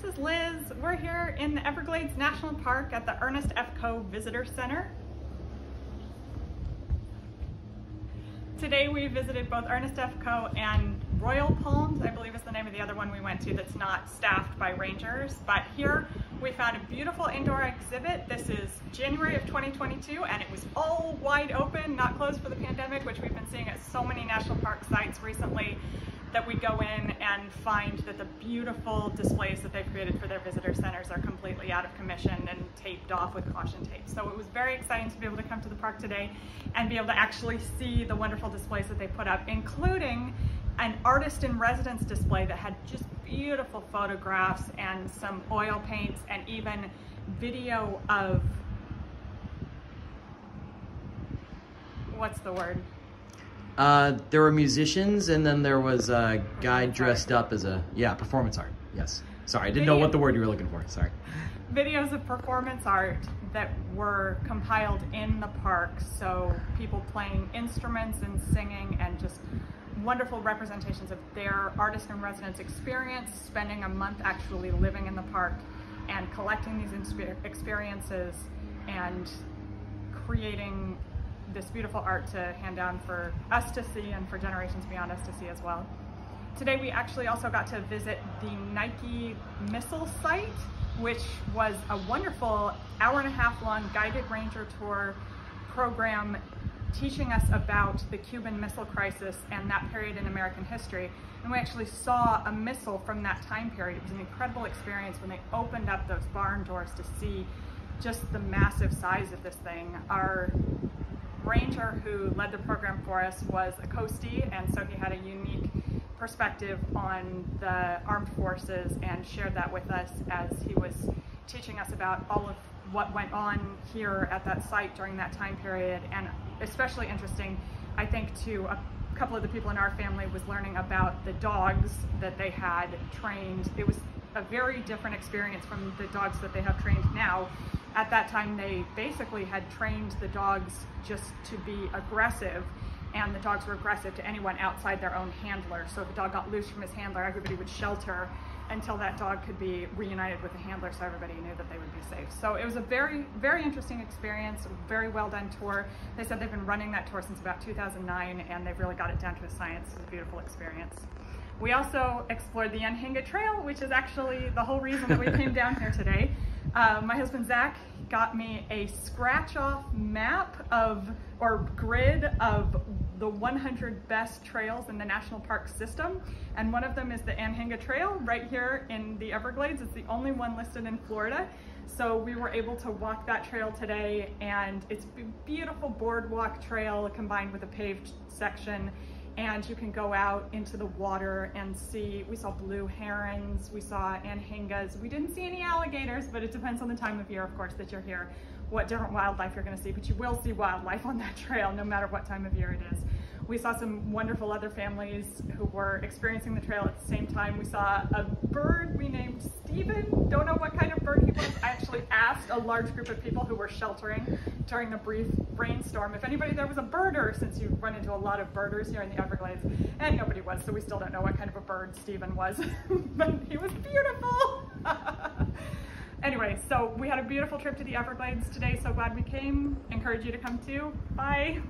is Liz. We're here in the Everglades National Park at the Ernest F. Coe Visitor Center. Today we visited both Ernest F. Coe and Royal Palms, I believe is the name of the other one we went to that's not staffed by rangers. But here we found a beautiful indoor exhibit. This is January of 2022 and it was all wide open, not closed for the pandemic, which we've been seeing at so many national park sites recently, that we go in and find that the beautiful displays that they've created for their visitor centers are completely out of commission and taped off with caution tape. So it was very exciting to be able to come to the park today and be able to actually see the wonderful displays that they put up, including an artist in residence display that had just beautiful photographs and some oil paints and even video of, what's the word? There were musicians, and then there was a guy dressed up as a, performance art. Yes. Sorry, I didn't know what the word you were looking for. Sorry. Videos of performance art that were compiled in the park. So people playing instruments and singing, and just wonderful representations of their artist in residence experience, spending a month actually living in the park and collecting these experiences and creating this beautiful art to hand down for us to see and for generations beyond us to see as well. Today we actually also got to visit the Nike missile site, which was a wonderful hour-and-a-half long guided ranger tour program teaching us about the Cuban Missile Crisis and that period in American history. And we actually saw a missile from that time period. It was an incredible experience when they opened up those barn doors to see just the massive size of this thing. Our ranger who led the program for us was a coastie, and so he had a unique perspective on the armed forces and shared that with us as he was teaching us about all of what went on here at that site during that time period. And especially interesting, I think, to a couple of the people in our family was learning about the dogs that they had trained. It was a very different experience from the dogs that they have trained now. At that time, they basically had trained the dogs just to be aggressive, and the dogs were aggressive to anyone outside their own handler. So if a dog got loose from his handler, everybody would shelter until that dog could be reunited with the handler, so everybody knew that they would be safe. So it was a very, very interesting experience, a very well done tour. They said they've been running that tour since about 2009, and they've really got it down to a science. It was a beautiful experience. We also explored the Anhinga Trail, which is actually the whole reason that we came down here today. My husband Zach got me a scratch-off map or grid of the 100 best trails in the national park system, and one of them is the Anhinga Trail right here in the Everglades. It's the only one listed in Florida, so we were able to walk that trail today, and it's a beautiful boardwalk trail combined with a paved section. And you can go out into the water and see, we saw blue herons, we saw anhingas. We didn't see any alligators, but it depends on the time of year, of course, that you're here, what different wildlife you're gonna see, but you will see wildlife on that trail no matter what time of year it is. We saw some wonderful other families who were experiencing the trail at the same time. We saw a bird we named Steven. Don't know what kind of bird he was. I actually asked a large group of people who were sheltering during a brief rainstorm if anybody there was a birder, since you run into a lot of birders here in the Everglades, and nobody was, so we still don't know what kind of a bird Steven was, but he was beautiful. Anyway, so we had a beautiful trip to the Everglades today. So glad we came. Encourage you to come too. Bye.